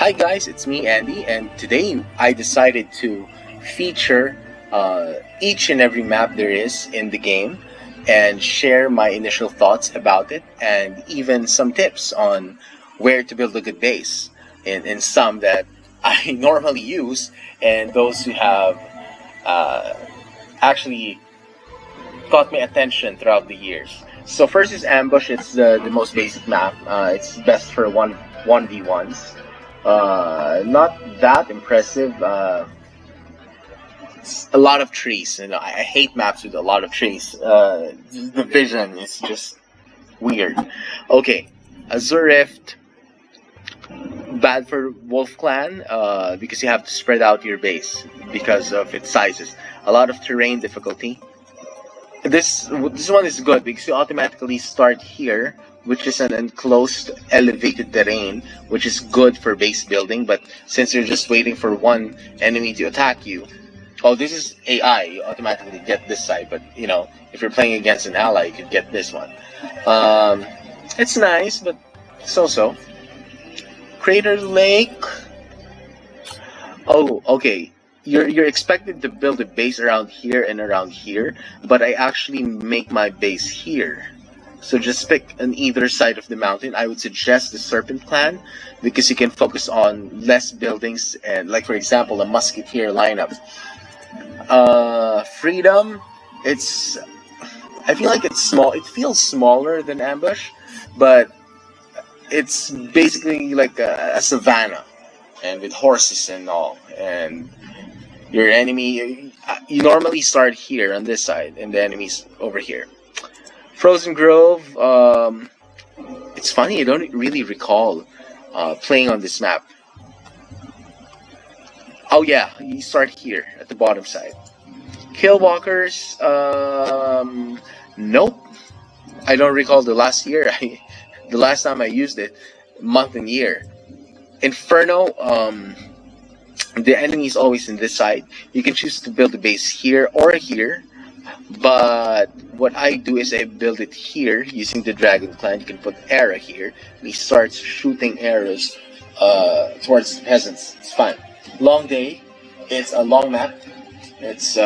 Hi guys, it's me Andy, and today I decided to feature each and every map there is in the game and share my initial thoughts about it and even some tips on where to build a good base in some that I normally use and those who have uh, actually caught my attention throughout the years. So first is Ambush. It's the most basic map. It's best for one v ones. Not that impressive. It's a lot of trees. I hate maps with a lot of trees. The vision is just weird. Okay, Azure Rift. Bad for Wolf Clan because you have to spread out your base because of its sizes. A lot of terrain difficulty. This one is good because you automatically start here, which is an enclosed elevated terrain, which is good for base building. But since you're just waiting for one enemy to attack you, oh, this is AI. You automatically get this side, but if you're playing against an ally, you could get this one. It's nice, but so. Crater Lake. Oh, okay. You're expected to build a base around here and around here, but I actually make my base here. So just pick on either side of the mountain. I would suggest the Serpent Clan because you can focus on less buildings and, like for example, a Musketeer lineup. Freedom. I feel like it's small. It feels smaller than Ambush, but it's basically like a savanna, and with horses and all, and your enemy, you normally start here on this side, and the enemy's over here. Frozen Grove, it's funny, I don't really recall playing on this map. Oh yeah, you start here at the bottom side. Killwalkers, nope. I don't recall the last year. The last time I used it, month and year. Inferno, the enemy is always in this side. You can choose to build a base here or here, but what I do is I build it here using the Dragon Clan. You can put Era here, and he starts shooting arrows towards the peasants. It's fun. Long Day, it's a long map. It's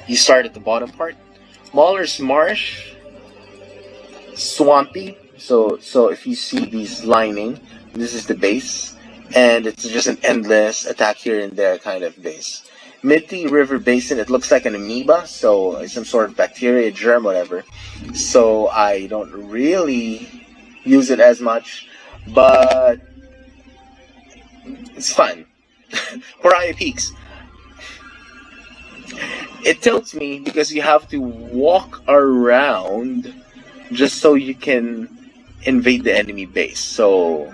you start at the bottom part. Mauler's Marsh, swampy. So if you see these lining, this is the base, and it's just an endless attack here and there kind of base. Mitty River Basin, it looks like an amoeba, so it's some sort of bacteria, germ, whatever. So I don't really use it as much, but it's fun. Pariah Peaks. It tilts me because you have to walk around just so you can invade the enemy base. So,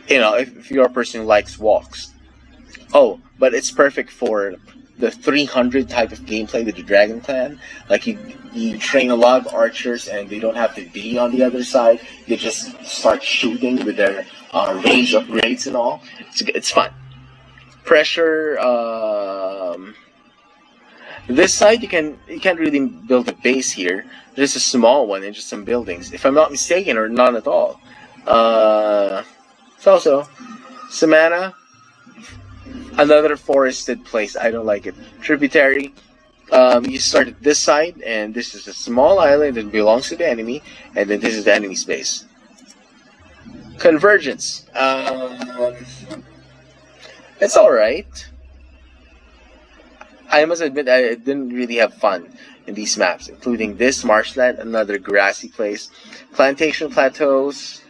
if you're a person who likes walks. Oh, but it's perfect for the 300 type of gameplay with the Dragon Clan. Like you train a lot of archers and they don't have to be on the other side. They just start shooting with their range upgrades and all. It's fun. Pressure. This side you can't really build a base here. Just a small one and just some buildings, if I'm not mistaken, or none at all. So Samana, another forested place. I don't like it. Tributary. You start at this side, and this is a small island that belongs to the enemy, and then this is the enemy space. Convergence. It's all right. I must admit I didn't really have fun in these maps, including this marshland, another grassy place, plantation plateaus,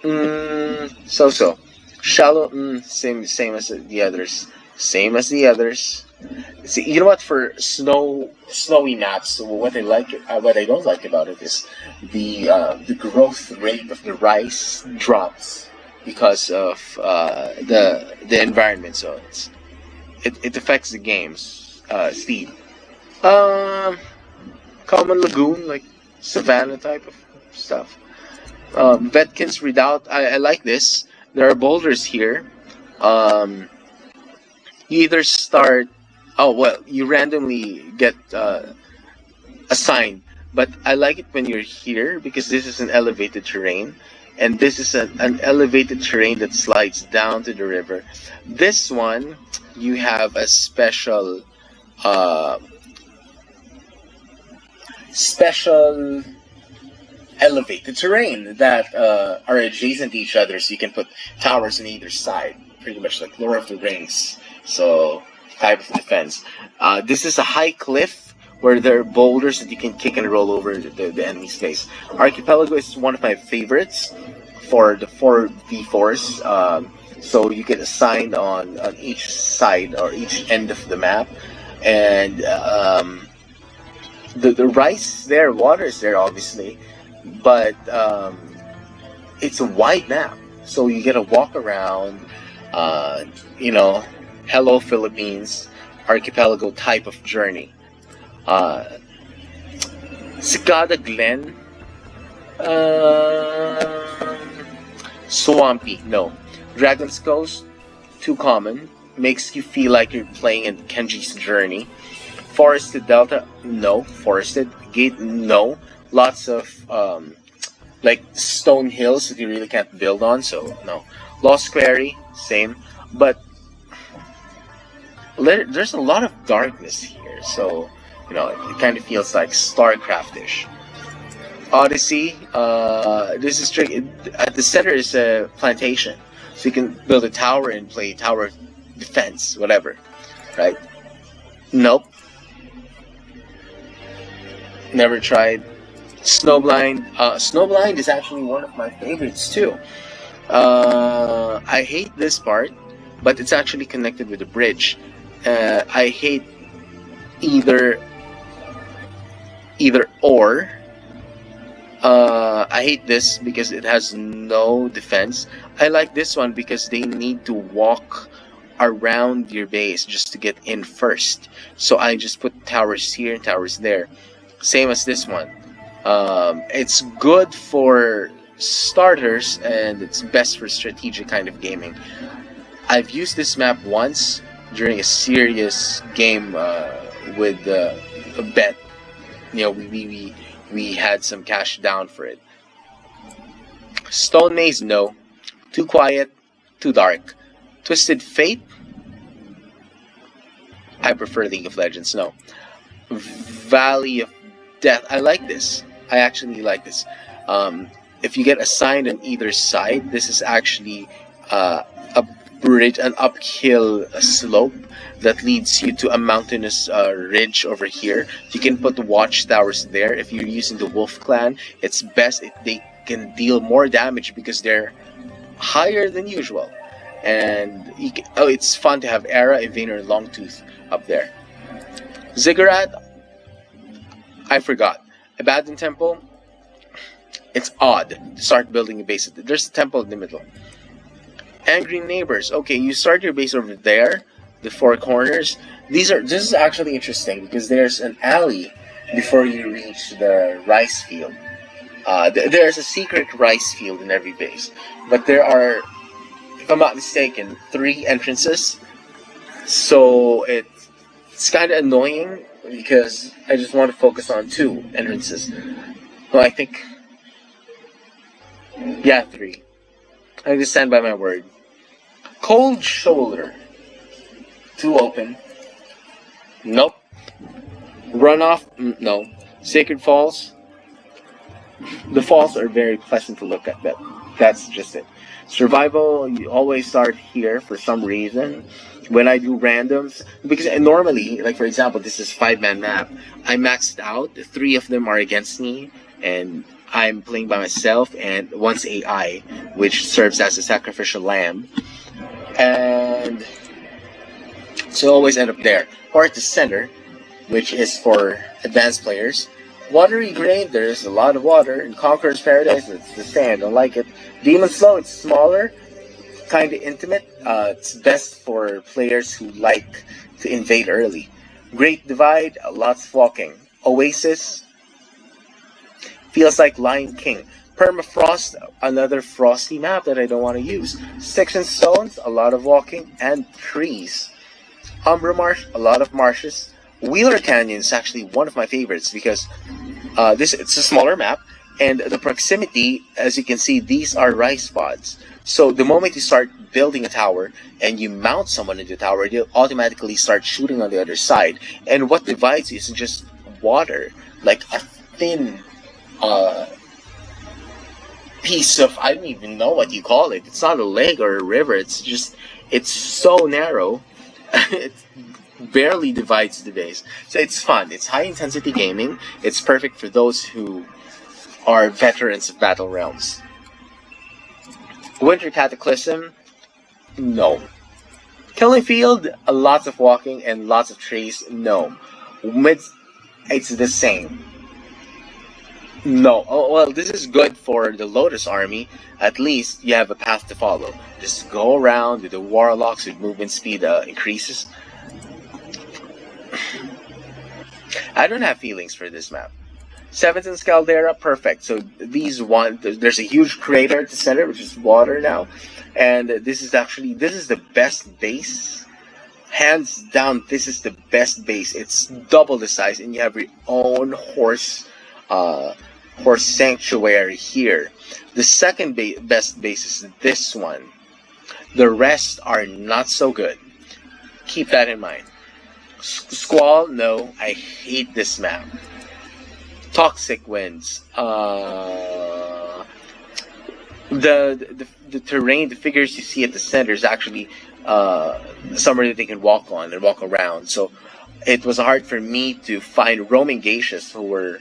so. Shallow, same as the others. Same as the others. See, you know what? For snowy maps, what I don't like about it is the growth rate of the rice drops because of the environment. So it affects the game's speed. Common lagoon, like savanna type of stuff. Vetkin's Redoubt, I like this. There are boulders here. You either start. Oh well, you randomly get assigned, but I like it when you're here because this is an elevated terrain, and this is an elevated terrain that slides down to the river. This one, you have a uh, special elevated terrain that are adjacent to each other, so you can put towers on either side, pretty much like Lord of the Rings. So type of defense. This is a high cliff where there are boulders that you can kick and roll over the enemy's face. Archipelago is one of my favorites for the 4v4s. So you get assigned on each side or each end of the map, and the rice is there, water is there, obviously, but it's a wide map, so you get to walk around. You know, hello Philippines, archipelago type of journey. Cicada Glen, swampy, no. Dragon's Coast, too common, makes you feel like you're playing in Kenji's Journey. Forested Delta, no. Forested Gate, no. Lots of like stone hills that you really can't build on, so no. Lost Quarry, same, but there's a lot of darkness here, so you know it kind of feels like StarCraft-ish. Odyssey, this is tricky. At the center is a plantation, so you can build a tower and play tower defense, whatever, right? Nope. Never tried. Snowblind. Snowblind is actually one of my favorites too. I hate this part, but it's actually connected with the bridge. I hate either or. I hate this because it has no defense. I like this one because they need to walk around your base just to get in first. So I just put towers here and towers there. Same as this one. It's good for starters and it's best for strategic kind of gaming. I've used this map once during a serious game with a bet. You know, we had some cash down for it. Stone Maze, no. Too quiet, too dark. Twisted Fate, I prefer League of Legends, no. Valley of Death, I like this. I actually like this. If you get assigned on either side, this is actually a bridge, an uphill slope that leads you to a mountainous ridge over here. You can put watchtowers there. If you're using the Wolf Clan, it's best if they can deal more damage because they're higher than usual. And it's fun to have Era, Evainer, and Longtooth up there. Ziggurat, I forgot. Abandoned Temple, it's odd to start building a base. There's a temple in the middle. Angry Neighbors, okay, you start your base over there, the four corners. This is actually interesting because there's an alley before you reach the rice field. There's a secret rice field in every base, but there are, if I'm not mistaken, 3 entrances. So it's kind of annoying because I just want to focus on 2 entrances. Well, I think, yeah, 3. I just stand by my word. Cold Shoulder, 2 open. Nope. Runoff, no. Sacred Falls, the falls are very pleasant to look at, but that's just it. Survival, you always start here for some reason. When I do randoms, because normally, like for example, this is 5-man map. I maxed out, 3 of them are against me, and I'm playing by myself, and one's AI, which serves as a sacrificial lamb. And so I always end up there. Or at the center, which is for advanced players. Watery Grave, there's a lot of water. In Conqueror's Paradise, it's the sand, I like it. Demon Slow, it's smaller, kind of intimate. It's best for players who like to invade early. Great Divide, lots of walking. Oasis, feels like Lion King. Permafrost, another frosty map that I don't want to use. Sticks and Stones, a lot of walking, and trees. Umbra Marsh, a lot of marshes. Wheeler Canyon is actually one of my favorites because it's a smaller map. And the proximity, as you can see, these are rice pods. So the moment you start building a tower and you mount someone into the tower, they'll automatically start shooting on the other side. And what divides you is just water, like a thin piece of, I don't even know what you call it. It's not a lake or a river. It's so narrow. It barely divides the base. So it's fun. It's high intensity gaming. It's perfect for those who are veterans of Battle Realms. Winter Cataclysm? No. Killing Field? Lots of walking and lots of trees? No. It's the same. No. Oh, well, this is good for the Lotus Army. At least you have a path to follow. Just go around with the Warlocks with movement speed increases. I don't have feelings for this map. Seventh Caldera, perfect. So there's a huge crater at the center, which is water now. And this is the best base. Hands down, this is the best base. It's double the size, and you have your own horse sanctuary here. The second best base is this one. The rest are not so good. Keep that in mind. Squall, no, I hate this map. Toxic Winds. The terrain, the figures you see at the center is actually somewhere that they can walk on and walk around. So it was hard for me to find roaming geishas who were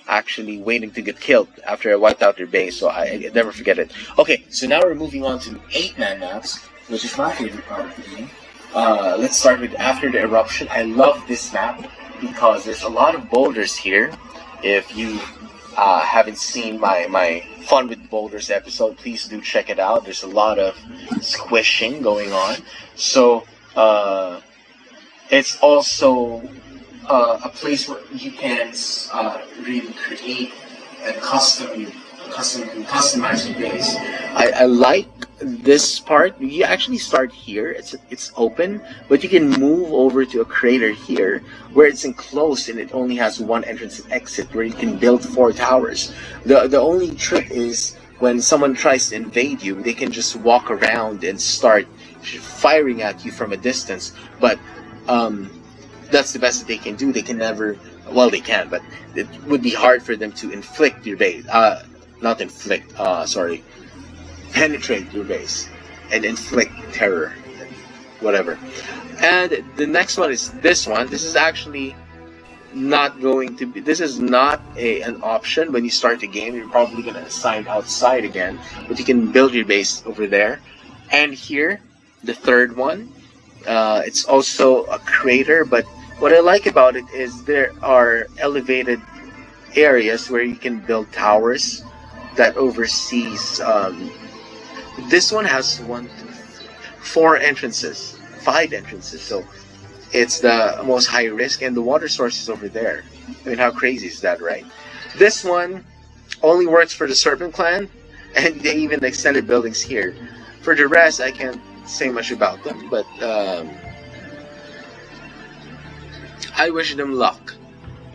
actually waiting to get killed after I wiped out their base. So I never forget it. Okay, so now we're moving on to 8-man maps, which is my favorite part of the game. Let's start with After the Eruption. I love this map because there's a lot of boulders here. If you haven't seen my Fun with Boulders episode, please do check it out. There's a lot of squishing going on. So it's also a place where you can really create and customize your base. I like this part. You actually start here. It's open, but you can move over to a crater here where it's enclosed and it only has one entrance and exit where you can build 4 towers. The only trick is when someone tries to invade you, they can just walk around and start firing at you from a distance. But that's the best that they can do. They can never, well, they can, but it would be hard for them to inflict your base. Not inflict, penetrate your base and inflict terror, whatever. And the next one is this one. This is actually not going to be, this is not an option when you start the game. You're probably going to assign outside again, but you can build your base over there. And here, the third one, it's also a crater, but what I like about it is there are elevated areas where you can build towers that oversees. This one has 4 entrances, 5 entrances, so it's the most high risk, and the water source is over there. I mean, how crazy is that, right? This one only works for the Serpent Clan, and they even extended buildings here. For the rest, I can't say much about them, but I wish them luck.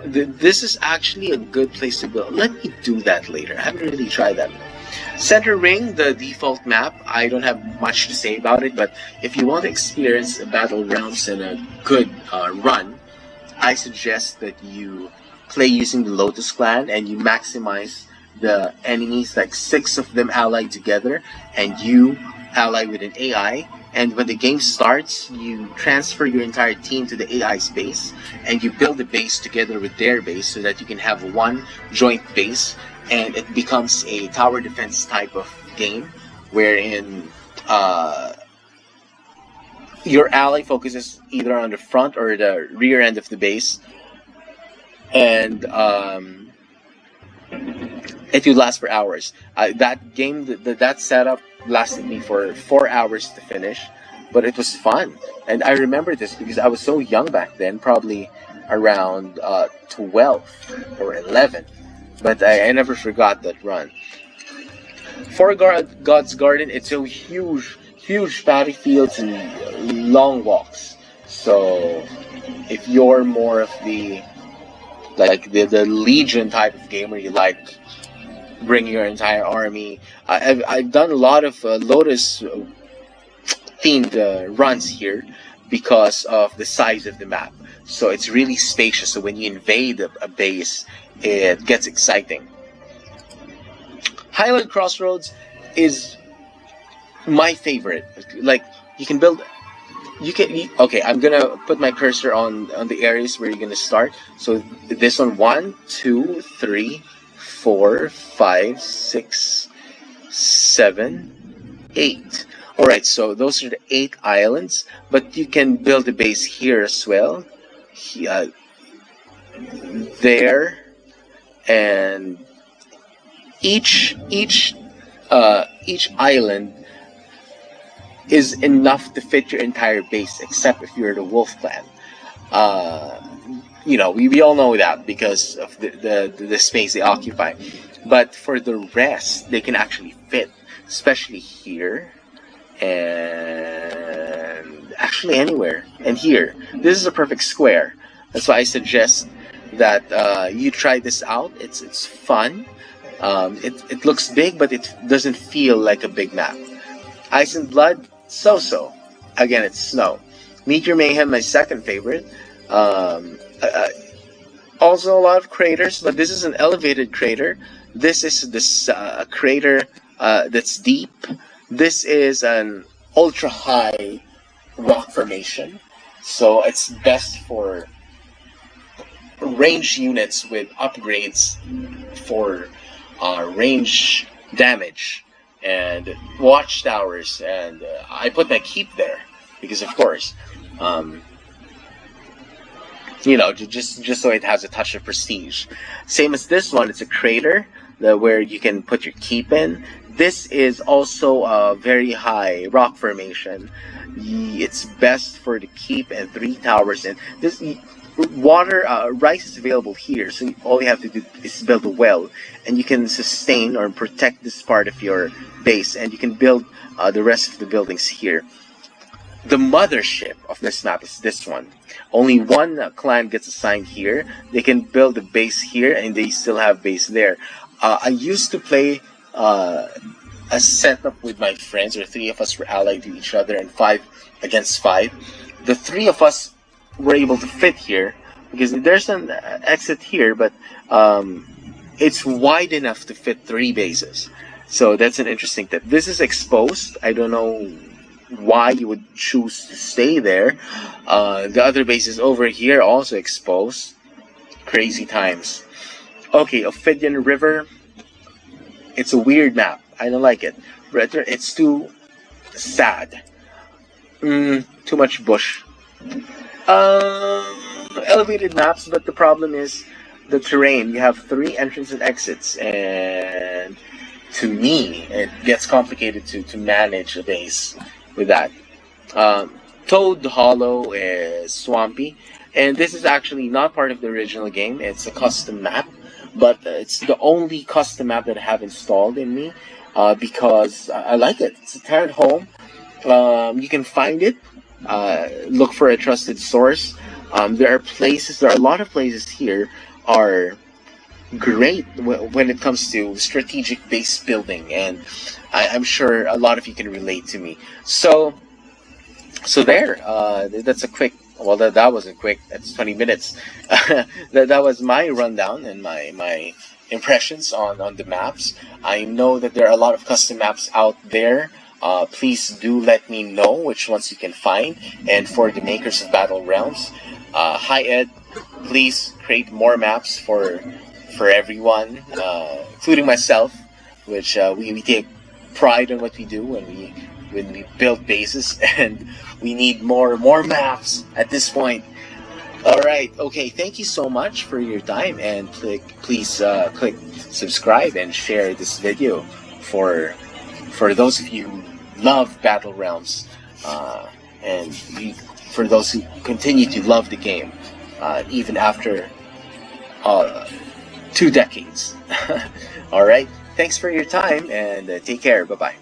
This is actually a good place to build. Let me do that later. I haven't really tried that. Center Ring, the default map, I don't have much to say about it, but if you want to experience Battle Realms in a good run, I suggest that you play using the Lotus Clan and you maximize the enemies, like 6 of them allied together, and you ally with an AI. And when the game starts, you transfer your entire team to the AI's base, and you build a base together with their base so that you can have one joint base, and it becomes a tower defense type of game, wherein your ally focuses either on the front or the rear end of the base, and it will last for hours. That game, that setup lasted me for 4 hours to finish, but it was fun. And I remember this because I was so young back then, probably around 12 or 11. But I never forgot that run. For God's Garden, it's a huge paddy fields and long walks. So if you're more of the Legion type of gamer, you like bring your entire army. I've done a lot of Lotus themed runs here because of the size of the map. So it's really spacious. So when you invade a base, it gets exciting. Highland Crossroads is my favorite. Like, you can build. Okay, I'm gonna put my cursor on the areas where you're gonna start. So this one, 1, 2, 3, 4, 5, 6, 7, 8. All right, so those are the 8 islands. But you can build a base here as well. There, and each island is enough to fit your entire base, except if you're the Wolf Clan. We all know that because of the space they occupy. But for the rest, they can actually fit, especially here and actually anywhere. And here, this is a perfect square. That's why I suggest that you try this out. It's fun. It looks big, but it doesn't feel like a big map. Ice and Blood, so-so. Again, it's snow. Meteor Mayhem, my second favorite. Also a lot of craters, but this is an elevated crater. This is a crater that's deep. This is an ultra-high rock formation. So it's best for range units with upgrades for range damage and watchtowers, and I put my keep there because, of course, just so it has a touch of prestige. Same as this one, it's a crater where you can put your keep in. This is also a very high rock formation. It's best for the keep and 3 towers. And this rice is available here, so all you have to do is build a well, and you can sustain or protect this part of your base, and you can build the rest of the buildings here. The mothership of this map is this one. Only one clan gets assigned here. They can build a base here, and they still have base there. I used to play a setup with my friends, or 3 of us were allied to each other, and 5 against 5. The 3 of us were able to fit here because there's an exit here, but it's wide enough to fit 3 bases. So that's an interesting tip. This is exposed. I don't know why you would choose to stay there. The other base is over here, also exposed. Crazy times. Okay, Ophidian River. It's a weird map. I don't like it. It's too sad. Too much bush. Elevated maps, but the problem is the terrain. You have 3 entrances and exits, and to me, it gets complicated to manage a base with that. Toad Hollow is swampy, and this is actually not part of the original game. It's a custom map, but it's the only custom map that I have installed in me because I like it. It's a Tyrant home. You can find it. Look for a trusted source. There are a lot of places here are great when it comes to strategic base building, and I'm sure a lot of you can relate to me. So there, that's a quick. Well, that wasn't quick. That's 20 minutes. that was my rundown and my impressions on the maps. I know that there are a lot of custom maps out there. Please do let me know which ones you can find. And for the makers of Battle Realms, hi Ed, please create more maps for everyone, including myself, which we take pride in what we do when we build bases, and we need more maps at this point. Alright, okay, thank you so much for your time, and please click subscribe and share this video for those of you who love Battle Realms, and for those who continue to love the game, even after 2 decades. Alright, thanks for your time, and take care, bye-bye.